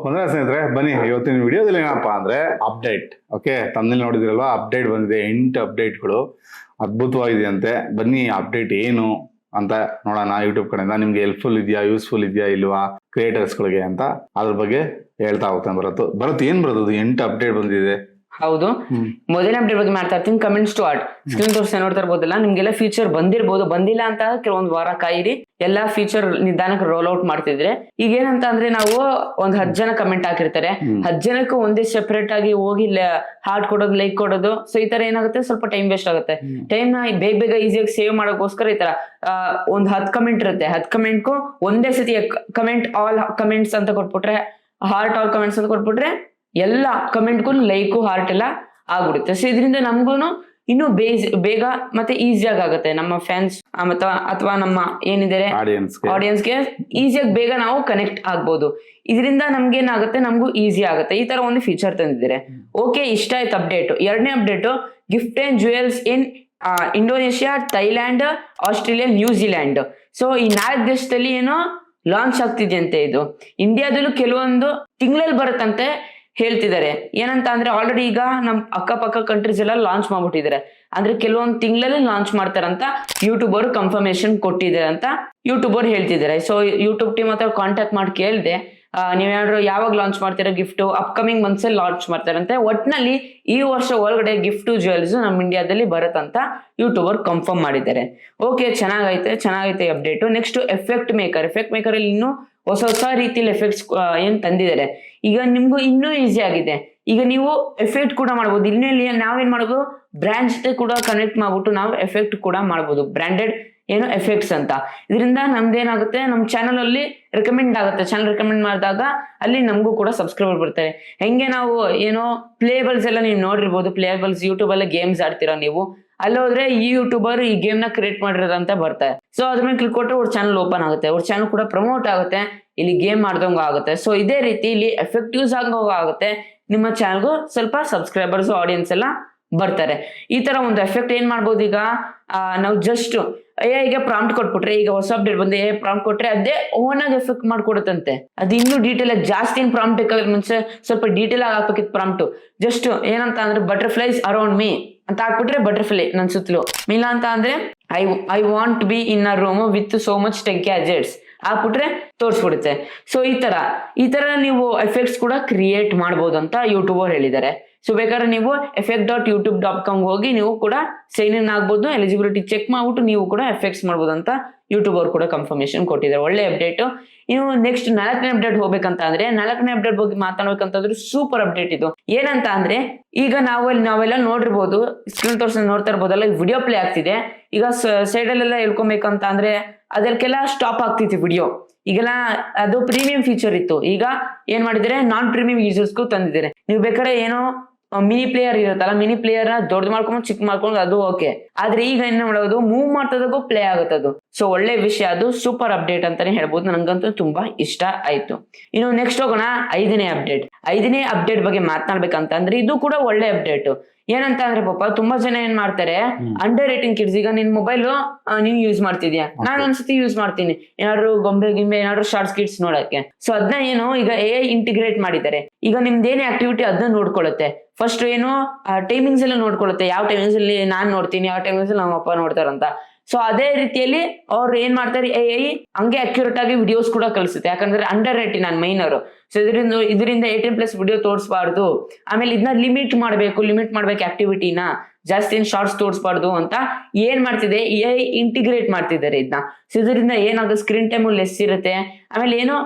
ಬಂದ್ರೆ ಸ್ನೇಹಿತರೆ ಬನ್ನಿ, ಇವತ್ತಿನ ವಿಡಿಯೋದಲ್ಲಿ ಏನಪ್ಪಾ ಅಂದ್ರೆ ಅಪ್ಡೇಟ್. ಓಕೆ, ತಮ್ಮಲ್ಲಿ ನೋಡಿದಿರಲ್ವಾ, ಅಪ್ಡೇಟ್ ಬಂದಿದೆ, 8 ಅಪ್ಡೇಟ್ಗಳು ಅದ್ಭುತವಾಗಿದೆಯಂತೆ. ಬನ್ನಿ ಅಪ್ಡೇಟ್ ಏನು ಅಂತ ನೋಡೋಣ. ಯೂಟ್ಯೂಬ್ ಕಡೆಯಿಂದ ನಿಮ್ಗೆ ಹೆಲ್ಪ್ಫುಲ್ ಇದೆಯಾ, ಯೂಸ್ಫುಲ್ ಇದೆಯಾ ಇಲ್ವಾ ಕ್ರಿಯೇಟರ್ಸ್ಗಳಿಗೆ ಅಂತ ಅದ್ರ ಬಗ್ಗೆ ಹೇಳ್ತಾ ಹೋಗ್ತಾನೆ. ಬರತ್ತು ಏನ್ ಬರೋದು 8 ಅಪ್ಡೇಟ್ ಬಂದಿದೆ. ಹೌದು, ಮೊದಲನೇ ಅಪ್ಡೇಟ್ ಬಗ್ಗೆ ಮಾಡ್ತಾ ಇರ್ತೀನಿ. ಕಮೆಂಟ್ಸ್ ಟು ಆರ್ಟ್ ಸ್ಕ್ರೀನ್ ತೋರಿಸಿ ನೋಡ್ತಾ ಇರ್ಬೋದಲ್ಲ, ನಿಮ್ಗೆಲ್ಲ ಫೀಚರ್ ಬಂದಿರ್ಬೋದು. ಬಂದಿಲ್ಲ ಅಂತ ಕೆಲವೊಂದು ವಾರ ಕಾಯಿರಿ, ಎಲ್ಲಾ ಫೀಚರ್ ನಿಧಾನಕ್ಕೆ ರೋಲ್ ಔಟ್ ಮಾಡ್ತಿದ್ರೆ. ಈಗ ಏನಂತ ಅಂದ್ರೆ ನಾವು ಒಂದ್ 10 ಜನ ಕಮೆಂಟ್ ಹಾಕಿರ್ತಾರೆ, 10 ಜನಕ್ಕೂ ಒಂದೇ ಸೆಪರೇಟ್ ಆಗಿ ಹೋಗಿ ಹಾರ್ಟ್ ಕೊಡೋದು, ಲೈಕ್ ಕೊಡೋದು. ಸೊ ಈ ತರ ಏನಾಗುತ್ತೆ, ಸ್ವಲ್ಪ ಟೈಮ್ ವೇಸ್ಟ್ ಆಗುತ್ತೆ. ಟೈಮ್ ನ ಬೇಗ ಈಸಿಯಾಗಿ ಸೇವ್ ಮಾಡೋಕ್ಕೋಸ್ಕರ ಈ ತರ ಒಂದ್ 10 ಕಮೆಂಟ್ ಇರುತ್ತೆ. 10 ಕಮೆಂಟ್ಗೂ ಒಂದೇ ಸತಿ ಕಮೆಂಟ್ ಆಲ್ ಕಮೆಂಟ್ಸ್ ಅಂತ ಕೊಟ್ಬಿಟ್ರೆ, ಹಾರ್ಟ್ ಆಲ್ ಕಮೆಂಟ್ಸ್ ಅಂತ ಕೊಟ್ಬಿಟ್ರೆ ಎಲ್ಲ ಕಮೆಂಟ್ಗೂ ಲೈಕು ಹಾರ್ಟ್ ಎಲ್ಲ ಆಗ್ಬಿಡುತ್ತೆ. ಸೊ ಇದರಿಂದ ನಮ್ಗೂನು ಇನ್ನೂ ಬೇಗ ಮತ್ತೆ ಈಸಿಯಾಗಿ ಆಗುತ್ತೆ. ನಮ್ಮ ಫ್ಯಾನ್ಸ್ ಅಥವಾ ನಮ್ಮ ಏನಿದ್ದಾರೆ ಆಡಿಯನ್ಸ್ಗೆ ಈಸಿಯಾಗಿ ಬೇಗ ನಾವು ಕನೆಕ್ಟ್ ಆಗ್ಬೋದು. ಇದರಿಂದ ನಮ್ಗೇನಾಗುತ್ತೆ, ನಮಗೂ ಈಸಿ ಆಗುತ್ತೆ. ಈ ತರ ಒಂದು ಫೀಚರ್ ತಂದಿದ್ದಾರೆ. ಓಕೆ, ಇಷ್ಟ ಆಯ್ತು ಅಪ್ಡೇಟ್. ಎರಡನೇ update, gift and jewels in Indonesia, Thailand, Australia, New Zealand. So ಈ 4 ದೇಶದಲ್ಲಿ ಏನೋ ಲಾಂಚ್ ಆಗ್ತಿದೆಯಂತೆ. ಇದು ಇಂಡಿಯಾದಲ್ಲೂ ಕೆಲವೊಂದು ತಿಂಗಳಲ್ಲಿ ಬರುತ್ತಂತೆ ಹೇಳ್ತಿದ್ದಾರೆ. ಏನಂತ ಅಂದ್ರೆ ಆಲ್ರೆಡಿ ಈಗ ನಮ್ ಅಕ್ಕಪಕ್ಕ ಕಂಟ್ರೀಸ್ ಎಲ್ಲ ಲಾಂಚ್ ಮಾಡ್ಬಿಟ್ಟಿದ್ದಾರೆ. ಅಂದ್ರೆ ಕೆಲವೊಂದು ತಿಂಗಳಲ್ಲಿ ಲಾಂಚ್ ಮಾಡ್ತಾರಂತ ಯೂಟ್ಯೂಬರ್ ಕನ್ಫರ್ಮೇಶನ್ ಕೊಟ್ಟಿದ್ದಾರೆ ಅಂತ ಯೂಟ್ಯೂಬರ್ ಹೇಳ್ತಿದ್ದಾರೆ. ಸೊ ಯೂಟ್ಯೂಬ್ ಟೀಮ್ ಹತ್ರ ಕಾಂಟ್ಯಾಕ್ಟ್ ಮಾಡಿ ಕೇಳಿದೆ, ನೀವೇನಾದ್ರು ಯಾವಾಗ ಲಾಂಚ್ ಮಾಡ್ತೀರಾ ಗಿಫ್ಟ್? ಅಪ್ಕಮಿಂಗ್ ಮಂತ್ಸ್ ಅಲ್ಲಿ ಲಾಂಚ್ ಮಾಡ್ತಾರಂತೆ. ಒಟ್ನಲ್ಲಿ ಈ ವರ್ಷ ಒಳಗಡೆ ಗಿಫ್ಟ್ ಜುವೆಲ್ಸ್ ನಮ್ಮ ಇಂಡಿಯಾದಲ್ಲಿ ಬರುತ್ತಂತ ಯೂಟ್ಯೂಬರ್ ಕನ್ಫರ್ಮ್ ಮಾಡಿದ್ದಾರೆ. ಓಕೆ, ಚೆನ್ನಾಗೈತೆ ಅಪ್ಡೇಟ್. ನೆಕ್ಸ್ಟ್ ಎಫೆಕ್ಟ್ ಮೇಕರ್ ಅಲ್ಲಿ ಇನ್ನೂ ಹೊಸ ರೀತಿಯಲ್ಲಿ ಎಫೆಕ್ಟ್ಸ್ ಏನ್ ತಂದಿದ್ದಾರೆ. ಈಗ ನಿಮ್ಗೂ ಇನ್ನೂ ಈಸಿ ಆಗಿದೆ. ಈಗ ನೀವು ಎಫೆಕ್ಟ್ ಕೂಡ ಮಾಡ್ಬೋದು. ಇಲ್ಲಿ ನಾವೇನ್ ಮಾಡ್ಬೋದು, ಬ್ರ್ಯಾಂಡ್ ಜೊತೆ ಕೂಡ ಕನೆಕ್ಟ್ ಮಾಡ್ಬಿಟ್ಟು ನಾವು ಎಫೆಕ್ಟ್ ಕೂಡ ಮಾಡ್ಬೋದು. ಬ್ರ್ಯಾಂಡೆಡ್ ಏನೋ ಎಫೆಕ್ಟ್ಸ್ ಅಂತ. ಇದರಿಂದ ನಮ್ದೇನಾಗುತ್ತೆ, ನಮ್ಮ ಚಾನಲ್ ಅಲ್ಲಿ ರೆಕಮೆಂಡ್ ಆಗುತ್ತೆ. ಚಾನಲ್ ರೆಕಮೆಂಡ್ ಮಾಡಿದಾಗ ಅಲ್ಲಿ ನಮಗೂ ಕೂಡ ಸಬ್ಸ್ಕ್ರೈಬರ್ ಬರ್ತಾರೆ. ಹೆಂಗೆ ನಾವು ಏನೋ ಪ್ಲೇಬಲ್ಸ್ ಎಲ್ಲ ನೀವು ನೋಡಿರ್ಬೋದು. ಪ್ಲೇಬಲ್ಸ್ ಯೂಟ್ಯೂಬ್ ಅಲ್ಲೇ ಗೇಮ್ಸ್ ಆಡ್ತೀರಾ ನೀವು, ಅಲ್ಲೋದ್ರೆ ಈ ಯೂಟ್ಯೂಬರ್ ಈ ಗೇಮ್ ನ ಕ್ರಿಯೇಟ್ ಮಾಡಿರೋದಂತ ಬರ್ತಾರೆ. ಸೊ ಅದ್ರ ಮೇಲೆ ಕ್ಲಿಕ್ ಕೊಟ್ಟರೆ ಅವ್ರ ಚಾನಲ್ ಓಪನ್ ಆಗುತ್ತೆ, ಅವ್ರ ಚಾನಲ್ ಕೂಡ ಪ್ರಮೋಟ್ ಆಗುತ್ತೆ, ಇಲ್ಲಿ ಗೇಮ್ ಮಾಡ್ದಂಗ ಆಗುತ್ತೆ. ಸೊ ಇದೇ ರೀತಿ ಇಲ್ಲಿ ಎಫೆಕ್ಟಿವ್ಸ್ ಆಗುತ್ತೆ. ನಿಮ್ಮ ಚಾನಲ್ಗೂ ಸ್ವಲ್ಪ ಸಬ್ಸ್ಕ್ರೈಬರ್ಸ್ ಆಡಿಯನ್ಸ್ ಎಲ್ಲ ಬರ್ತಾರೆ. ಈ ತರ ಒಂದು ಎಫೆಕ್ಟ್ ಏನ್ ಮಾಡ್ಬೋದು, ಈಗ ನಾವು ಜಸ್ಟ್ ಈಗ ಪ್ರಾಂಪ್ಟ್ ಕೊಟ್ಬಿಟ್ರೆ, ಈಗ ಹೊಸ ಅಪ್ಡೇಟ್ ಬಂದು ಪ್ರಾಂಪ್ಟ್ ಕೊಟ್ರೆ ಅದೇ ಓನ್ ಆಗಿ ಎಫೆಕ್ಟ್ ಮಾಡ್ಕೊಡುತ್ತಂತೆ. ಅದು ಇನ್ನೂ ಡೀಟೇಲ್ ಆಗಿ ಜಾಸ್ತಿ ಏನ್ ಪ್ರಾಂಪ್ಟ್ ಬೇಕಾದ್ರೆ ಮುಂಚೆ ಸ್ವಲ್ಪ ಡೀಟೇಲ್ ಆಗಿ ಹಾಕ್ಬೇಕಿತ್ತು ಪ್ರಾಂಪ್ಟ್. ಜಸ್ಟ್ ಏನಂತ ಅಂದ್ರೆ ಬಟರ್ಫ್ಲೈಸ್ ಅರೌಂಡ್ ಮೀ ಅಂತ ಹಾಕ್ಬಿಟ್ರೆ ಬಟರ್ಫ್ಲೈ ನನ್ ಸುತ್ತಲೂ, ಇಲ್ಲ ಅಂತ ಅಂದ್ರೆ I want B in a room with so much tech gadgets ಹಾಕ್ಬಿಟ್ರೆ ತೋರಿಸ್ಬಿಡುತ್ತೆ. ಸೊ ಈ ತರ ನೀವು ಎಫೆಕ್ಟ್ಸ್ ಕೂಡ ಕ್ರಿಯೇಟ್ ಮಾಡ್ಬೋದು ಅಂತ ಯೂಟ್ಯೂಬರ್ ಹೇಳಿದ್ದಾರೆ. ಸೊ ಬೇಕಾದ್ರೆ ನೀವು effect.youtube.com ಹೋಗಿ ನೀವು ಕೂಡ ಸೈನ್ ಇನ್ ಆಗ್ಬೋದು, ಎಲಿಜಿಬಿಲಿಟಿ ಚೆಕ್ ಮಾಡ್ಬಿಟ್ಟು ನೀವು ಕೂಡ ಎಫೆಕ್ಟ್ಸ್ ಮಾಡ್ಬೋದು ಅಂತ ಯೂಟ್ಯೂಬರ್ ಕೂಡ ಕನ್ಫರ್ಮೇಶನ್ ಕೊಟ್ಟಿದ್ದಾರೆ. ಒಳ್ಳೆ ಅಪ್ಡೇಟ್. ಇನ್ನು ನೆಕ್ಸ್ಟ್ 4ನೇ ಅಪ್ಡೇಟ್ ಹೋಗ್ಬೇಕಂತ ಅಂದ್ರೆ, 4ನೇ ಅಪ್ಡೇಟ್ ಬಗ್ಗೆ ಮಾತಾಡ್ಬೇಕಂತಂದ್ರೆ ಸೂಪರ್ ಅಪ್ಡೇಟ್ ಇದು. ಏನಂತ ಅಂದ್ರೆ, ಈಗ ನಾವೆಲ್ಲ ನೋಡಿರ್ಬೋದು, ಸ್ಕ್ರೀನ್ ತೋರಿಸಿ ನೋಡ್ತಾ ಇರ್ಬೋದಲ್ಲ, ವಿಡಿಯೋ ಪ್ಲೇ ಆಗ್ತಿದೆ. ಈಗ ಸೈಡಲ್ಲೆಲ್ಲ ಹೇಳ್ಕೊಬೇಕಂತ ಅಂದ್ರೆ ಅದಕ್ಕೆಲ್ಲ ಸ್ಟಾಪ್ ಆಗ್ತಿತ್ತು ವಿಡಿಯೋ. ಈಗೆಲ್ಲ ಅದು ಪ್ರೀಮಿಯಂ ಫೀಚರ್ ಇತ್ತು. ಈಗ ಏನ್ ಮಾಡಿದ್ರೆ ನಾನ್ ಪ್ರೀಮಿಯಂ ಯೂಸರ್ಸ್ಗೂ ತಂದಿದ್ದಾರೆ. ನೀವು ಬೇಕಾದ್ರೆ ಏನೋ ಮಿನಿ ಪ್ಲೇಯರ್ ಇರುತ್ತಲ್ಲ, ಮಿನಿ ಪ್ಲೇಯರ್ ದೊಡ್ಡ ಮಾಡ್ಕೊಂಡು ಚಿಕ್ಕ ಮಾಡ್ಕೊಂಡು ಅದು ಓಕೆ. ಆದ್ರೆ ಈಗ ಏನ್ ಮಾಡೋದು, ಮೂವ್ ಮಾಡ್ತದಾಗೂ ಪ್ಲೇ ಆಗುತ್ತದು. ಸೊ ಒಳ್ಳೆ ವಿಷಯ, ಅದು ಸೂಪರ್ ಅಪ್ಡೇಟ್ ಅಂತಾನೆ ಹೇಳ್ಬೋದು. ನನಗಂತೂ ತುಂಬಾ ಇಷ್ಟ ಆಯ್ತು. ಇನ್ನು ನೆಕ್ಸ್ಟ್ ಹೋಗೋಣ 5ನೇ ಅಪ್ಡೇಟ್. 5ನೇ ಅಪ್ಡೇಟ್ ಬಗ್ಗೆ ಮಾತನಾಡ್ಬೇಕಂತ ಅಂದ್ರೆ ಇದು ಕೂಡ ಒಳ್ಳೆ ಅಪ್ಡೇಟ್. ಏನಂತ ಅಂದ್ರೆ ಪಾಪ ತುಂಬಾ ಜನ ಏನ್ ಮಾಡ್ತಾರೆ, ಅಂಡರ್ ರೇಟಿಂಗ್ ಕಿಡ್ಸ್. ಈಗ ನಿನ್ ಮೊಬೈಲ್ ನೀನ್ ಯೂಸ್ ಮಾಡ್ತಿದ್ಯಾ, ನಾನು ಒಂದ್ಸತಿ ಯೂಸ್ ಮಾಡ್ತೀನಿ ಏನಾದ್ರು ಗಿಂಬೆ ಏನಾದ್ರು ಶಾರ್ಟ್ಸ್ ಕಿಡ್ಸ್ ನೋಡಕ್ಕೆ. ಸೊ ಅದನ್ನ ಏನು ಈಗ AI ಇಂಟಿಗ್ರೇಟ್ ಮಾಡಿದ್ದಾರೆ. ಈಗ ನಿಮ್ದೇನೇ ಆಕ್ಟಿವಿಟಿ ಅದನ್ನ ನೋಡ್ಕೊಳ್ಳುತ್ತೆ. ಫಸ್ಟ್ ಏನು ಟೈಮಿಂಗ್ಸ್ ಎಲ್ಲ ನೋಡ್ಕೊಳ್ಳುತ್ತೆ, ಯಾವ ಟೈಮಿಂಗ್ಸ್ ಅಲ್ಲಿ ನಾನ್ ನೋಡ್ತೀನಿ, ಯಾವ ಟೈಮಿಂಗ್ಸ್ ಅಲ್ಲಿ ನಮ್ಮ ಅಪ್ಪ ನೋಡ್ತಾರಂತ. ಸೊ ಅದೇ ರೀತಿಯಲ್ಲಿ ಅವ್ರು ಏನ್ ಮಾಡ್ತಾರೆ, AI ಹಂಗೆ ಅಕ್ಯುರೇಟ್ ಆಗಿ ವಿಡಿಯೋಸ್ ಕೂಡ ಕಳಿಸುತ್ತೆ. ಯಾಕಂದ್ರೆ ಅಂಡರ್ ರೇಟಿಂಗ್ ನಾನು ಮೈನರ್. ಸೊ ಇದರಿಂದ 18+ ವಿಡಿಯೋ ತೋರಿಸಬಾರ್ದು. ಆಮೇಲೆ ಇದನ್ನ ಲಿಮಿಟ್ ಮಾಡ್ಬೇಕು ಆಕ್ಟಿವಿಟಿನ, ಜಾಸ್ತಿ ಏನ್ ಶಾರ್ಟ್ಸ್ ತೋರಿಸಬಾರ್ದು ಅಂತ ಏನ್ ಮಾಡ್ತಿದೆ, AI ಇಂಟಿಗ್ರೇಟ್ ಮಾಡ್ತಿದ್ದಾರೆ ಇದನ್ನ. ಸೊ ಇದರಿಂದ ಏನಾಗುತ್ತೆ, ಸ್ಕ್ರೀನ್ ಟೈಮ್ ಲೆಸ್ ಇರುತ್ತೆ. ಆಮೇಲೆ ಏನೋ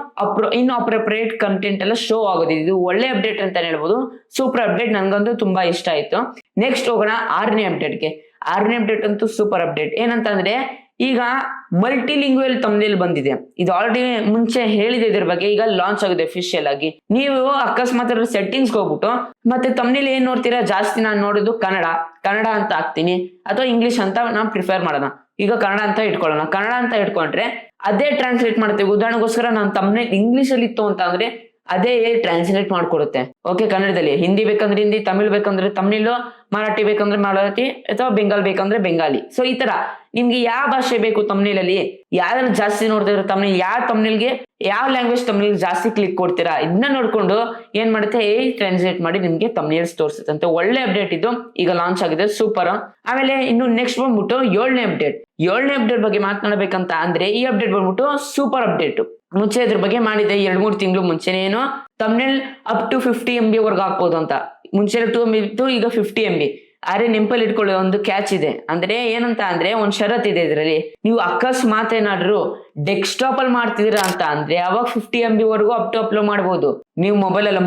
ಅಪ್ರೋಪ್ರಿಯೇಟ್ ಕಂಟೆಂಟ್ ಎಲ್ಲ ಶೋ ಆಗೋದು. ಇದು ಒಳ್ಳೆ ಅಪ್ಡೇಟ್ ಅಂತ ಹೇಳ್ಬೋದು. ಸೂಪರ್ ಅಪ್ಡೇಟ್, ನನ್ಗಂತೂ ತುಂಬಾ ಇಷ್ಟ ಆಯ್ತು. ನೆಕ್ಸ್ಟ್ ಹೋಗೋಣ 6ನೇ ಅಪ್ಡೇಟ್ಗೆ. 6ನೇ ಅಪ್ಡೇಟ್ ಅಂತೂ ಸೂಪರ್ ಅಪ್ಡೇಟ್. ಏನಂತ ಅಂದ್ರೆ, ಈಗ ಮಲ್ಟಿಲಿಂಗ್ವಲ್ ತಮ್ನೇಲ್ ಬಂದಿದೆ. ಇದು ಆಲ್ರೆಡಿ ಮುಂಚೆ ಹೇಳಿದೆ ಇದ್ರ ಬಗ್ಗೆ, ಈಗ ಲಾಂಚ್ ಆಗಿದೆ ಅಫಿಷಿಯಲ್ ಆಗಿ. ನೀವು ಅಕಸ್ಮಾತ್ ಸೆಟ್ಟಿಂಗ್ಸ್ ಹೋಗ್ಬಿಟ್ಟು ಮತ್ತೆ ತಮ್ನೇಲ್ ಏನ್ ನೋಡ್ತೀರಾ, ಜಾಸ್ತಿ ನಾನು ನೋಡೋದು ಕನ್ನಡ ಅಂತ ಹಾಕ್ತೀನಿ, ಅಥವಾ ಇಂಗ್ಲಿಷ್ ಅಂತ ನಾವು ಪ್ರಿಫರ್ ಮಾಡೋಣ. ಈಗ ಕನ್ನಡ ಅಂತ ಇಟ್ಕೊಳ್ಳೋಣ. ಕನ್ನಡ ಅಂತ ಇಟ್ಕೊಂಡ್ರೆ ಅದೇ ಟ್ರಾನ್ಸ್ಲೇಟ್ ಮಾಡ್ತೀವಿ. ಉದಾಹರಣೆಗೋಸ್ಕರ ನಾನು ತಮ್ನೇಲ್ ಇಂಗ್ಲಿಷ್ ಅಲ್ಲಿ ಇತ್ತು ಅಂತ ಅಂದ್ರೆ ಅದೇ ಟ್ರಾನ್ಸ್ಲೇಟ್ ಮಾಡ್ಕೊಡುತ್ತೆ. ಓಕೆ, ಕನ್ನಡದಲ್ಲಿ. ಹಿಂದಿ ಬೇಕಂದ್ರೆ ಹಿಂದಿ, ತಮಿಳ್ ಬೇಕಂದ್ರೆ ತಮಿಳು, ಮರಾಠಿ ಬೇಕಂದ್ರೆ ಮರಾಠಿ ಅಥವಾ ಬೆಂಗಾಲ್ ಬೇಕಂದ್ರೆ ಬೆಂಗಾಲಿ. ಸೊ ಈ ತರ ನಿಮ್ಗೆ ಯಾವ ಭಾಷೆ ಬೇಕು ತಮ್ನೇಲಲ್ಲಿ, ಯಾವ್ದ್ರಲ್ಲಿ ಜಾಸ್ತಿ ನೋಡ್ತಿದ್ರೆ ತಮ್ನೇಲ್, ಯಾವ ತಮ್ನೇಲ್ಗೆ ಯಾವ ಲ್ಯಾಂಗ್ವೇಜ್ ತಮ್ನೇಲ್ ಜಾಸ್ತಿ ಕ್ಲಿಕ್ ಕೊಡ್ತೀರಾ ಇದನ್ನ ನೋಡ್ಕೊಂಡು ಏನ್ ಮಾಡುತ್ತೆ ಟ್ರಾನ್ಸ್ಲೇಟ್ ಮಾಡಿ ನಿಮ್ಗೆ ತಮ್ನೇಲ್ಸ್ ತೋರಿಸುತ್ತೆ ಅಂತ. ಒಳ್ಳೆ ಅಪ್ಡೇಟ್ ಇದು, ಈಗ ಲಾಂಚ್ ಆಗಿದೆ, ಸೂಪರ್. ಆಮೇಲೆ ಇನ್ನು ನೆಕ್ಸ್ಟ್ ಬಂದ್ಬಿಟ್ಟು 7ನೇ ಅಪ್ಡೇಟ್. 7ನೇ ಅಪ್ಡೇಟ್ ಬಗ್ಗೆ ಮಾತನಾಡಬೇಕಂತ ಅಂದ್ರೆ ಈ ಅಪ್ಡೇಟ್ ಬಂದ್ಬಿಟ್ಟು ಸೂಪರ್ ಅಪ್ಡೇಟ್. ಮುಂಚೆ ಇದ್ರ ಬಗ್ಗೆ ಮಾಡಿದೆ 2-3 ತಿಂಗಳು ಮುಂಚೆನೇ, ಏನು ತಮ್ನೇಲ್ ಅಪ್ ಟು 50 MB ವರ್ಗ ಹಾಕ್ಬೋದು ಅಂತ. ಮುಂಚೆ 2 MB ಇತ್ತು, ಈಗ 50 MB. ಆದ್ರೆ ನೆಂಪಲ್ಲಿ ಇಟ್ಕೊಳ್ಳೋ ಒಂದು ಕ್ಯಾಚ್ ಇದೆ, ಅಂದ್ರೆ ಏನಂತ ಅಂದ್ರೆ ಒಂದ್ ಷರತ್ ಇದೆ ಇದ್ರಲ್ಲಿ. ನೀವು ಅಕಸ್ಮಾತ್ ಏನಾದ್ರು ಡೆಸ್ಕ್ಟಾಪ್ ಅಲ್ಲಿ ಮಾಡ್ತಿದ್ದೀರಾ ಅಂತ ಅಂದ್ರೆ ಅವಾಗ 50 MB ವರೆಗೂ ಅಪ್ ಟು ಅಪ್ಲೋಡ್ ಮಾಡ್ಬೋದು. ನೀವು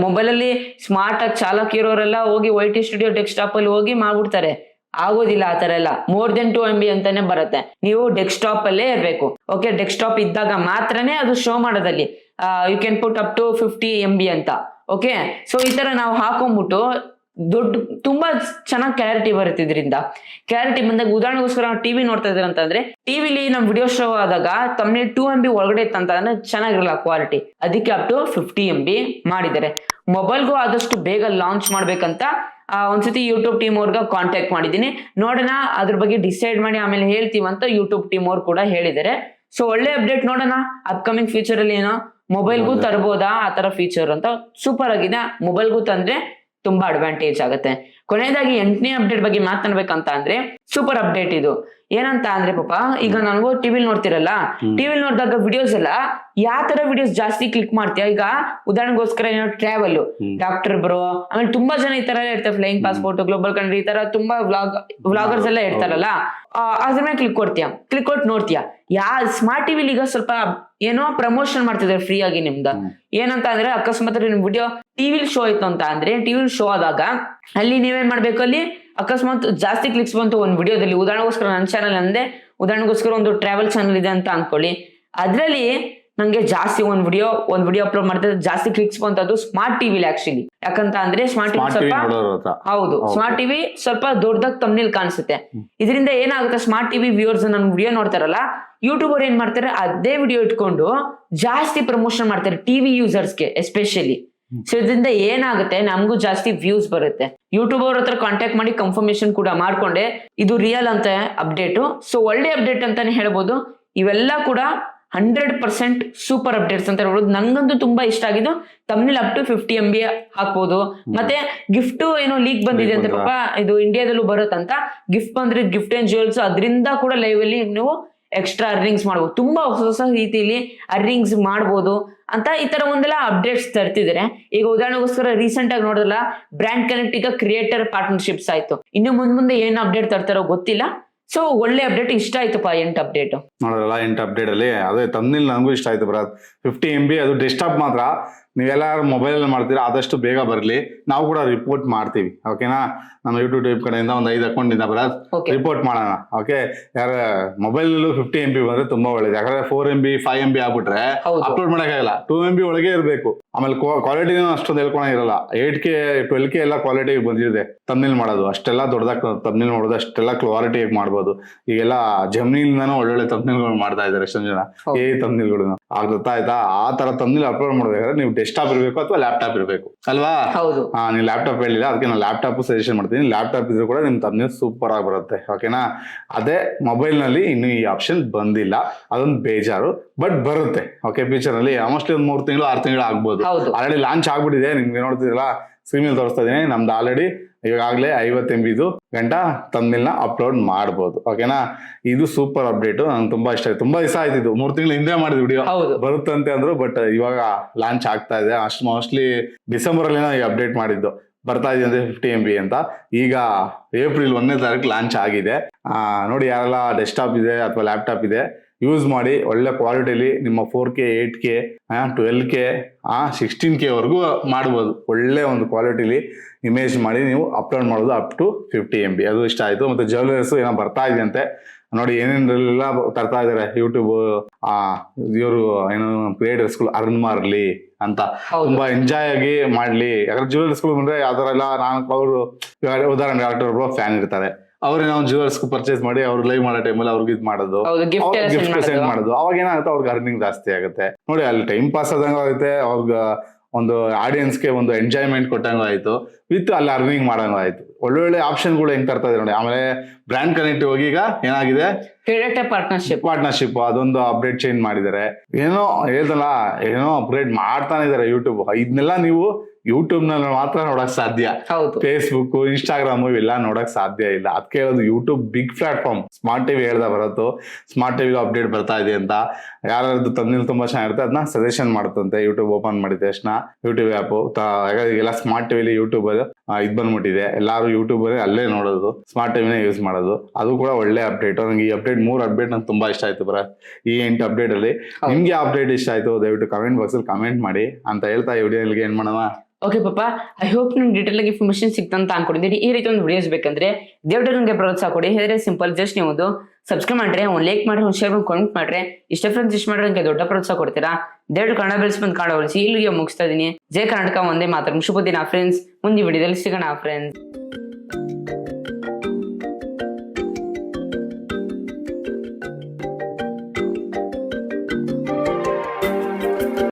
ಮೊಬೈಲ್ ಅಲ್ಲಿ ಸ್ಮಾರ್ಟ್ ಆಗಿ ಚಾಲಕ್ ಇರೋರೆಲ್ಲ ಹೋಗಿ YT ಸ್ಟುಡಿಯೋ ಡೆಸ್ಕ್ಟಾಪ್ ಅಲ್ಲಿ ಹೋಗಿ ಮಾಡ್ಬಿಡ್ತಾರೆ. ಆಗೋದಿಲ್ಲ ಆ ತರ ಎಲ್ಲ. ಮೋರ್ ದೆನ್ 2 MB ಅಂತಾನೆ ಬರುತ್ತೆ. ನೀವು ಡೆಸ್ಕ್ಟಾಪ್ ಅಲ್ಲೇ ಇರ್ಬೇಕು. ಓಕೆ, ಡೆಸ್ಕ್ಟಾಪ್ ಇದ್ದಾಗ ಮಾತ್ರನೇ ಅದು ಶೋ ಮಾಡೋದಲ್ಲಿ you can put up to 50 MB ಅಂತ. ಓಕೆ, ಸೊ ಈ ತರ ನಾವು ಹಾಕೊಂಡ್ಬಿಟ್ಟು ತುಂಬಾ ಚೆನ್ನಾಗಿ ಕ್ಲಾರಿಟಿ ಬರುತ್ತೆ. ಇದರಿಂದ ಕ್ಲಾರಿಟಿ ಬಂದಾಗ ಉದಾಹರಣೆಗೋಸ್ಕರ ನಾವು ಟಿವಿ ನೋಡ್ತಾ ಇದ್ರೆ ಅಂತಂದ್ರೆ ಟಿವಿಲಿ ನಮ್ ವಿಡಿಯೋ ಶೋ ಆದಾಗ ತಮ್ಮನೆ 2 MB ಒಳಗಡೆ ಇತ್ತಂತಂದ್ರೆ ಚೆನ್ನಾಗಿರಲ್ಲ ಕ್ವಾಲಿಟಿ, ಅದಕ್ಕೆ ಅಪ್ ಟು 50 MB ಮಾಡಿದ್ದಾರೆ. ಮೊಬೈಲ್ಗೂ ಆದಷ್ಟು ಬೇಗ ಲಾಂಚ್ ಮಾಡ್ಬೇಕಂತ ಒಂದ್ಸತಿ ಯೂಟ್ಯೂಬ್ ಟೀಮ್ ಅವ್ರಿಗೆ ಕಾಂಟ್ಯಾಕ್ಟ್ ಮಾಡಿದೀನಿ, ನೋಡೋಣ ಅದ್ರ ಬಗ್ಗೆ ಡಿಸೈಡ್ ಮಾಡಿ ಆಮೇಲೆ ಹೇಳ್ತೀವಂತ ಯೂಟ್ಯೂಬ್ ಟೀಮ್ ಅವ್ರು ಕೂಡ ಹೇಳಿದ್ದಾರೆ. ಸೊ ಒಳ್ಳೆ ಅಪ್ಡೇಟ್, ನೋಡೋಣ ಅಪ್ಕಮಿಂಗ್ ಫ್ಯೂಚರ್ ಅಲ್ಲಿ ಏನೋ ಮೊಬೈಲ್ಗೂ ತರಬಹುದಾ ಆ ತರ ಫೀಚರ್ ಅಂತ. ಸೂಪರ್ ಆಗಿದೆ, ಮೊಬೈಲ್ಗೂ ತಂದ್ರೆ ತುಂಬಾ ಅಡ್ವಾಂಟೇಜ್ ಆಗುತ್ತೆ. ಕೊನೆಯದಾಗಿ 8ನೇ ಅಪ್ಡೇಟ್ ಬಗ್ಗೆ ಮಾತನಾಡ್ಬೇಕಂತ ಅಂದ್ರೆ ಸೂಪರ್ ಅಪ್ಡೇಟ್ ಇದು. ಏನಂತ ಅಂದ್ರೆ ಪಾಪ ಈಗ ನನಗೂ ಟಿವಿಲ್ ನೋಡ್ತಿರಲ್ಲ, ಟಿವಿಲ್ ನೋಡಿದಾಗ ವಿಡಿಯೋಸ್ ಎಲ್ಲ ಯಾವ ತರ ವಿಡಿಯೋಸ್ ಜಾಸ್ತಿ ಕ್ಲಿಕ್ ಮಾಡ್ತೀಯ. ಈಗ ಉದಾಹರಣೆಗೋಸ್ಕರ ಏನೋ ಟ್ರಾವೆಲ್, ಡಾಕ್ಟರ್ ಬ್ರೋ, ಆಮೇಲೆ ತುಂಬಾ ಜನ ಈ ತರ ಇರ್ತಾರೆ, ಫ್ಲೈಯಿಂಗ್ ಪಾಸ್ಪೋರ್ಟ್, ಗ್ಲೋಬಲ್ ಕಂಟ್ರಿ, ಈ ತರ ತುಂಬಾ ವ್ಲಾಗರ್ಸ್ ಎಲ್ಲ ಇರ್ತಾರಲ್ಲ, ಅದ್ರ ಮೇಲೆ ಕ್ಲಿಕ್ ಕೊಡ್ತೀಯ, ಕ್ಲಿಕ್ ಕೊಟ್ಟು ನೋಡ್ತೀಯ. ಸ್ಮಾರ್ಟ್ ಟಿವಿಲಿ ಈಗ ಸ್ವಲ್ಪ ಏನೋ ಪ್ರಮೋಷನ್ ಮಾಡ್ತಿದ್ದಾರೆ ಫ್ರೀ ಆಗಿ ನಿಮ್ದ. ಏನಂತ ಅಂದ್ರೆ ಅಕಸ್ಮಾತ್ ನಿಮ್ ವಿಡಿಯೋ ಟಿವಿಲ್ ಶೋ ಆಯ್ತು ಅಂತ ಅಂದ್ರೆ ಟಿವಿಲ್ ಶೋ ಆದಾಗ ಅಲ್ಲಿ ನೀವೇನ್ ಮಾಡ್ಬೇಕು, ಅಲ್ಲಿ ಅಕಸ್ಮಾತ್ ಜಾಸ್ತಿ ಕ್ಲಿಕ್ಸ್ ಬಂತು ಒಂದ್ ವಿಡಿಯೋದಲ್ಲಿ, ಉದಾಹರಣೆಗೋಸ್ಕರ ನನ್ನ ಚಾನಲ್ ಅಂದೆ, ಉದಾಹರಣೆಗೋಸ್ಕರ ಒಂದು ಟ್ರಾವೆಲ್ ಚಾನಲ್ ಇದೆ ಅಂತ ಅನ್ಕೊಳ್ಳಿ, ಅದ್ರಲ್ಲಿ ನಂಗೆ ಜಾಸ್ತಿ ಒಂದ್ ವಿಡಿಯೋ ಅಪ್ಲೋಡ್ ಮಾಡಿದ್ರೆ ಜಾಸ್ತಿ ಕ್ಲಿಕ್ಸ್ ಬಂತದ್ದು ಸ್ಮಾರ್ಟ್ ಟಿವಿಲಿ ಆಕ್ಚುಲಿ. ಯಾಕಂತ ಅಂದ್ರೆ ಸ್ಮಾರ್ಟ್ ಟಿವಿ ಸ್ವಲ್ಪ ಹೌದು, ಸ್ಮಾರ್ಟ್ ಟಿವಿ ಸ್ವಲ್ಪ ದೊಡ್ಡದಾಗಿ ತಮ್ನೇಲ್ ಕಾಣಿಸುತ್ತೆ. ಇದರಿಂದ ಏನಾಗುತ್ತೆ, ಸ್ಮಾರ್ಟ್ ಟಿವಿ ವ್ಯೂವರ್ಸ್ ನನ್ ವಿಡಿಯೋ ನೋಡ್ತಾರಲ್ಲ, ಯೂಟ್ಯೂಬರ್ ಏನ್ ಮಾಡ್ತಾರೆ ಅದೇ ವಿಡಿಯೋ ಇಟ್ಕೊಂಡು ಜಾಸ್ತಿ ಪ್ರಮೋಷನ್ ಮಾಡ್ತಾರೆ ಟಿವಿ ಯೂಸರ್ಸ್ಗೆ ಎಸ್ಪೆಷಲಿ. ಸೊ ಇದರಿಂದ ಏನಾಗುತ್ತೆ, ನಮಗೂ ಜಾಸ್ತಿ ವ್ಯೂಸ್ ಬರುತ್ತೆ. ಯೂಟ್ಯೂಬ್ ಅವ್ರ ಹತ್ರ ಕಾಂಟ್ಯಾಕ್ಟ್ ಮಾಡಿ ಕನ್ಫರ್ಮೇಶನ್ ಕೂಡ ಮಾಡ್ಕೊಂಡೆ ಇದು ರಿಯಲ್ ಅಂತ ಅಪ್ಡೇಟು. ಸೊ ಒಳ್ಳೆ ಅಪ್ಡೇಟ್ ಅಂತಾನೆ ಹೇಳ್ಬೋದು. ಇವೆಲ್ಲ ಕೂಡ 100% ಸೂಪರ್ ಅಪ್ಡೇಟ್ಸ್ ಅಂತ ಹೇಳ್ಬೋದು. ನಂಗಂತೂ ತುಂಬಾ ಇಷ್ಟ ಆಗಿದ್ದು. ತಮ್ನೇಲ್ ಅಪ್ ಟು 50 MB ಹಾಕ್ಬೋದು. ಮತ್ತೆ ಗಿಫ್ಟ್ ಏನೋ ಲೀಕ್ ಬಂದಿದೆ ಅಂತ ಪಾಪ, ಇದು ಇಂಡಿಯಾದಲ್ಲೂ ಬರುತ್ತಂತ. ಗಿಫ್ಟ್ ಬಂದ್ರೆ ಗಿಫ್ಟ್ ಅಂಡ್ ಜ್ಯುವೆಲ್ಸ್, ಅದರಿಂದ ಕೂಡ ಲೈವ್ ಅಲ್ಲಿ ನೀವು ಎಕ್ಸ್ಟ್ರಾ ಅರ್ನಿಂಗ್ಸ್ ಮಾಡ್ಬೋದು, ತುಂಬಾ ಹೊಸ ರೀತಿಯಲ್ಲಿ ಅರ್ನಿಂಗ್ಸ್ ಮಾಡ್ಬೋದು ಅಂತ ಈ ತರ ಒಂದೆಲ್ಲ ಅಪ್ಡೇಟ್ಸ್ ತರ್ತಿದ್ದಾರೆ. ಈಗ ಉದಾಹರಣೆಗೋಸ್ಕರ ರೀಸೆಂಟ್ ಆಗಿ ನೋಡಿದ್ರಲ್ಲ, ಬ್ರ್ಯಾಂಡ್ ಕನೆಕ್ಟ್ ಈಗ ಕ್ರಿಯೇಟರ್ ಪಾರ್ಟ್ನರ್ಶಿಪ್ಸ್ ಆಯ್ತು. ಇನ್ನು ಮುಂದೆ ಏನ್ ಅಪ್ಡೇಟ್ ತರ್ತಾರೋ ಗೊತ್ತಿಲ್ಲ. ಸೊ ಒಳ್ಳೆ ಅಪ್ಡೇಟ್, ಇಷ್ಟ ಆಯ್ತಪ್ಪ 8 ಅಪ್ಡೇಟ್. ನೋಡೋದಲ್ಲ 8 ಅಪ್ಡೇಟ್ ಅಲ್ಲಿ ಅದೇ ತಮ್ನಿಲ್ ನನಗೂ ಇಷ್ಟ ಆಯ್ತು ಬರ 50 MB. ಅದು ಡೆಸ್ಕ್ಟಾಪ್ ಮಾತ್ರ, ನೀವೆಲ್ಲ ಮೊಬೈಲ್ ಅಲ್ಲಿ ಮಾಡ್ತೀರಾ ಆದಷ್ಟು ಬೇಗ ಬರಲಿ, ನಾವು ಕೂಡ ರಿಪೋರ್ಟ್ ಮಾಡ್ತೀವಿ. ಓಕೆನಾ, ನಮ್ಮ ಯೂಟ್ಯೂಬ್ ಟೈಪ್ ಕಡೆಯಿಂದ ಒಂದು 5 ಅಕೌಂಟ್ ಇಂದ ಬರೋದು ರಿಪೋರ್ಟ್ ಮಾಡೋಣ. ಓಕೆ, ಯಾರ ಮೊಬೈಲ್ 50 MB ಬಂದ್ರೆ ತುಂಬಾ ಒಳ್ಳೇದು. ಯಾಕಂದ್ರೆ 4 MB 5 MB ಆಗ್ಬಿಟ್ರೆ ಅಪ್ಲೋಡ್ ಮಾಡಕ್ಕಾಗಲ್ಲ. 2 MB ಒಳಗೆ ಇರಬೇಕು. ಆಮೇಲೆ ಕ್ವಾಲಿಟಿನೂ ಅಷ್ಟೊಂದು ಹೇಳ್ಕೊಳಂಗಿರಲ್ಲ. 8K 12K ಎಲ್ಲ ಕ್ವಾಲಿಟಿ ಬಂದಿದೆ ತಮ್ನಿಲ್ ಮಾಡೋದು. ಅಷ್ಟೆಲ್ಲ ದೊಡ್ಡದಾಗಿ ತಮ್ನಿಲ್ ಮಾಡೋದು, ಅಷ್ಟೆಲ್ಲ ಕ್ವಾಲಿಟಿಯಾಗಿ ಮಾಡ್ಬೋದು. ಈಗೆಲ್ಲ ಜಮ್ನಿಲ್ನಾನು ಒಳ್ಳೊಳ್ಳೆ ತಮ್ನಿಲ್ಗಳು ಮಾಡ್ತಾ ಇದಾರೆ ಎಷ್ಟೊಂದು ಜನ, ತಮ್ನಿಲ್ಗಳು ಗೊತ್ತಾಯ್ತಾ. ಆ ತರ ತಮ್ನಿಲ್ ಅಪ್ಲೋಡ್ ಮಾಡ್ಬೇಕಾದ್ರೆ ನೀವು ಡೆಸ್ಕ್ಟಾಪ್ ಇರಬೇಕು ಅಥವಾ ಲ್ಯಾಪ್ಟಾಪ್ ಇರಬೇಕು ಅಲ್ವಾ. ನೀವು ಲ್ಯಾಪ್ಟಾಪ್ ಹೇಳಿಲ್ಲ, ಅದಕ್ಕೆ ನಾನು ಲ್ಯಾಪ್ಟಾಪ್ ಸಜೆಷನ್ ಮಾಡ್ತೀನಿ. ಲ್ಯಾಪ್ಟಾಪ್ ಇದ್ರೂ ಕೂಡ ನಿಮ್ ತಮ್ನಿಲ್ ಸೂಪರ್ ಆಗಿ ಬರುತ್ತೆ. ಓಕೆನಾ, ಅದೇ ಮೊಬೈಲ್ ನಲ್ಲಿ ಇನ್ನು ಈ ಆಪ್ಷನ್ ಬಂದಿಲ್ಲ, ಅದೊಂದು ಬೇಜಾರು. ಬಟ್ ಬರುತ್ತೆ. ಓಕೆ, ಫ್ಯೂಚರ್ ಅಲ್ಲಿ ಮೋಸ್ಟ್ಲಿ ಒಂದು 3 ತಿಂಗಳು 6 ತಿಂಗಳು ಆಗ್ಬೋದು. ಆಲ್ರೆಡಿ ಲಾಂಚ್ ಆಗ್ಬಿಟ್ಟಿದೆ. ನಿಮ್ಗೆ ನೋಡ್ತಿದ್ರಲ್ಲ ಸ್ಕ್ರೀನ್ ಮೇಲೆ ತೋರಿಸ್ತಾ ಇದೀನಿ. ನಮ್ದು ಆಲ್ರೆಡಿ ಈಗಾಗಲೇ 50 MB ಗಂಟ ತಮ್ನಿಲ್ನ ಅಪ್ಲೋಡ್ ಮಾಡ್ಬೋದು. ಓಕೆನಾ, ಇದು ಸೂಪರ್ ಅಪ್ಡೇಟ್. ನಂಗೆ ತುಂಬಾ ಇಷ್ಟ ಆಯ್ತು. ತುಂಬಾ ದಿವಸ ಆಯ್ತಿದ್ದು, 3 ತಿಂಗಳು ಹಿಂದೆ ಮಾಡಿದ ವಿಡಿಯೋ ಬರುತ್ತಂತೆ ಅಂದ್ರು. ಬಟ್ ಇವಾಗ ಲಾಂಚ್ ಆಗ್ತಾ ಇದೆ. ಅಷ್ಟು ಮೋಸ್ಟ್ಲಿ ಡಿಸೆಂಬರ್ ಅಲ್ಲಿ ಈ ಅಪ್ಡೇಟ್ ಮಾಡಿದ್ದು. ಬರ್ತಾ ಇದೆ ಅಂದ್ರೆ 50 MB ಅಂತ. ಈಗ ಏಪ್ರಿಲ್ 1ನೇ ತಾರೀಕು ಲಾಂಚ್ ಆಗಿದೆ. ನೋಡಿ, ಯಾರೆಲ್ಲ ಡೆಸ್ಕ್ಟಾಪ್ ಇದೆ ಅಥವಾ ಲ್ಯಾಪ್ಟಾಪ್ ಇದೆ ಯೂಸ್ ಮಾಡಿ. ಒಳ್ಳೆ ಕ್ವಾಲಿಟಿಲಿ ನಿಮ್ಮ 4K 8K 12K 16K ವರೆಗೂ ಮಾಡ್ಬೋದು. ಒಳ್ಳೆ ಒಂದು ಕ್ವಾಲಿಟಿಲಿ ಇಮೇಜ್ ಮಾಡಿ ನೀವು ಅಪ್ಲೋಡ್ ಮಾಡೋದು ಅಪ್ ಟು 50 MB. ಅದು ಇಷ್ಟ ಆಯ್ತು. ಮತ್ತೆ ಜ್ಯುವೆಲರ್ಸ್ ಏನೋ ಬರ್ತಾ ಇದೆಯಂತೆ. ನೋಡಿ, ಏನೇನೆಲ್ಲ ತರ್ತಾ ಇದಾರೆ ಯೂಟ್ಯೂಬ್ ಇವರು ಏನು ಕ್ರಿಯೇಟರ್ಸ್ಗಳು ಅರ್ನ್ ಮಾಡ್ಲಿ ಅಂತ, ತುಂಬಾ ಎಂಜಾಯ್ ಆಗಿ ಮಾಡ್ಲಿ. ಯಾಕಂದ್ರೆ ಜ್ಯುವೆಲರ್ಸ್ಗಳು ಬಂದ್ರೆ ಯಾವ್ದಾರೆಲ್ಲ ಅವರು ಉದಾಹರಣೆ ಡಾಕ್ಟರ್ ಒಬ್ಬ ಫ್ಯಾನ್ ಇರ್ತಾರೆ, ಅವ್ರಿಗೆ ನಾವು ಜ್ಯುವೆಲ್ಸ್ ಪರ್ಚೇಸ್ ಮಾಡಿ ಅವ್ರು ಲೈವ್ ಮಾಡೋ ಟೈಮಲ್ಲಿ ಅವ್ರಿಗೆ ಇದು ಮಾಡೋದು, ಗಿಫ್ಟ್ ಸೆಂಡ್ ಮಾಡೋದು. ಅವಾಗ ಏನಾಗುತ್ತೆ, ಅವ್ರಿಗೆ ಅರ್ನಿಂಗ್ ಜಾಸ್ತಿ ಆಗುತ್ತೆ. ನೋಡಿ, ಅಲ್ಲಿ ಟೈಮ್ ಪಾಸ್ ಆದಂಗ ಆಗುತ್ತೆ. ಅವ್ರಿಗೆ ಒಂದು ಆಡಿಯನ್ಸ್ಗೆ ಒಂದು ಎಂಜಾಯ್ಮೆಂಟ್ ಕೊಟ್ಟಂಗೂ ಆಯ್ತು, ವಿತ್ ಅಲ್ಲಿ ಅರ್ನಿಂಗ್ ಮಾಡಂಗೂ ಆಯ್ತು. ಒಳ್ಳೊಳ್ಳೆ ಆಪ್ಷನ್ಗಳು ಹೆಂಗ್ ತರ್ತಾ ಇದೆ ನೋಡಿ. ಆಮೇಲೆ ಬ್ರ್ಯಾಂಡ್ ಕನೆಕ್ಟ್ ಹೋಗಿ ಈಗ ಏನಾಗಿದೆ, ಕ್ರಿಯೇಟರ್ ಪಾರ್ಟ್ನರ್ಶಿಪ್ ಅದೊಂದು ಅಪ್ಡೇಟ್ ಚೇಂಜ್ ಮಾಡಿದ್ದಾರೆ. ಏನೋ ಹೇಳ್ದಲ್ಲ, ಏನೋ ಅಪ್ಗ್ರೇಡ್ ಮಾಡ್ತಾನೆ ಇದಾರೆ ಯೂಟ್ಯೂಬ್. ಇದನ್ನೆಲ್ಲ ನೀವು ಯೂಟ್ಯೂಬ್ ನಲ್ಲಿ ಮಾತ್ರ ನೋಡಕ್ ಸಾಧ್ಯ. ಹೌದು, ಫೇಸ್ಬುಕ್, ಇನ್ಸ್ಟಾಗ್ರಾಮ್ ಇವೆಲ್ಲ ನೋಡಕ್ ಸಾಧ್ಯ ಇಲ್ಲ. ಅದಕ್ಕೆ ಹೇಳೋದು YouTube big platform. Smart TV ಹೇಳ್ದ ಬರತ್ತು, ಸ್ಮಾರ್ಟ್ ಟಿವಿ ಅಪ್ಡೇಟ್ ಬರ್ತಾ ಇದೆ ಅಂತ. ಯಾರ್ದು ತಂದಿಲ್ ತುಂಬಾ ಚೆನ್ನಾಗಿರುತ್ತೆ ಅದನ್ನ ಸಜೆಷನ್ ಮಾಡುತ್ತಂತೆ ಯೂಟ್ಯೂಬ್ ಓಪನ್ ಮಾಡಿದ ತಕ್ಷಣ. ಯೂಟ್ಯೂಬ್ ಆ್ಯಪ್ ಈಗೆಲ್ಲ ಸ್ಮಾರ್ಟ್ ಟಿವಿಲಿ ಯೂಟ್ಯೂಬ್ ಇದ್ ಬಂದ್ಬಿಟ್ಟಿದೆ. ಎಲ್ಲಾರು ಯೂಟ್ಯೂಬ್ ಅಲ್ಲೇ ನೋಡೋದು, ಸ್ಮಾರ್ಟ್ ಟಿವಿನೇ ಯೂಸ್ ಮಾಡೋದು. ಅದು ಕೂಡ ಒಳ್ಳೆ ಅಪ್ಡೇಟ್. ನಂಗೆ ಈ ಅಪ್ಡೇಟ್ 3 ಅಪ್ಡೇಟ್ ನಂಗೆ ತುಂಬಾ ಇಷ್ಟ ಆಯ್ತು ಬರ. ಈ 8 ಅಪ್ಡೇಟ್ ಅಲ್ಲಿ ನಿಮ್ಗೆ ಅಪ್ಡೇಟ್ ಇಷ್ಟ ಆಯ್ತು ದಯವಿಟ್ಟು ಕಮೆಂಟ್ ಬಾಕ್ಸ್ ಅಲ್ಲಿ ಕಮೆಂಟ್ ಮಾಡಿ ಅಂತ ಹೇಳ್ತಾ ಈ ವಿಡಿಯೋಗೆ ಏನ್ ಮಾಡೋಣ. ಓಕೆ ಪಾಪ, ಐ ಹೋಪ್ ನಿಮ್ಗೆ ಡೀಟೇಲ್ ಆಗಿ ಇನ್ಫಾರ್ಮೇಶನ್ ಸಿಕ್ತಂತ ಅನ್ಕೊಂಡಿದ್ದೀರಿ. ಈ ರೀತಿ ಒಂದು ವಿಡಿಯೋಸ್ ಬೇಕಂದ್ರೆ ದಯವಿಟ್ಟು ನಿಮಗೆ ಪ್ರೋತ್ಸಾಹ ಕೊಡಿ. ಹೇಳಿದ್ರೆ ಸಿಂಪಲ್, ಜಸ್ಟ್ ನೀವು ಒಂದು ಸಬ್ಸ್ಕ್ರೈಬ್ ಮಾಡ್ರಿ, ಒಂದು ಲೈಕ್ ಮಾಡ್ರಿ, ಒಂದು ಶೇರ್ ಮಾಡಿ, ಕಾಮೆಂಟ್ ಮಾಡ್ರಿ. ಇಷ್ಟ ಫ್ರೆಂಡ್ಸ್ ಇಷ್ಟ ಮಾಡ್ರಿ, ನಿಮಗೆ ದೊಡ್ಡ ಪ್ರೋತ್ಸಾಹ ಕೊಡ್ತೀರಾ. ದಯವಿಟ್ಟು ಕನ್ನಡ ಬೆಳೆಸ್ಬಂದು ಕನ್ನಡ ಉಳಿಸಿ. ಇಲ್ಲಿಗೆ ಮುಗಿಸ್ತಾ ಇದೀನಿ. ಜೈ ಕರ್ನಾಟಕ, ಒಂದೇ ಮಾತ್ರ. ಶುಭ ದಿನ ಫ್ರೆಂಡ್ಸ್. ಮುಂದೆ ವಿಡಿಯೋದಲ್ಲಿ ಸಿಗೋಣ ಫ್ರೆಂಡ್ಸ್.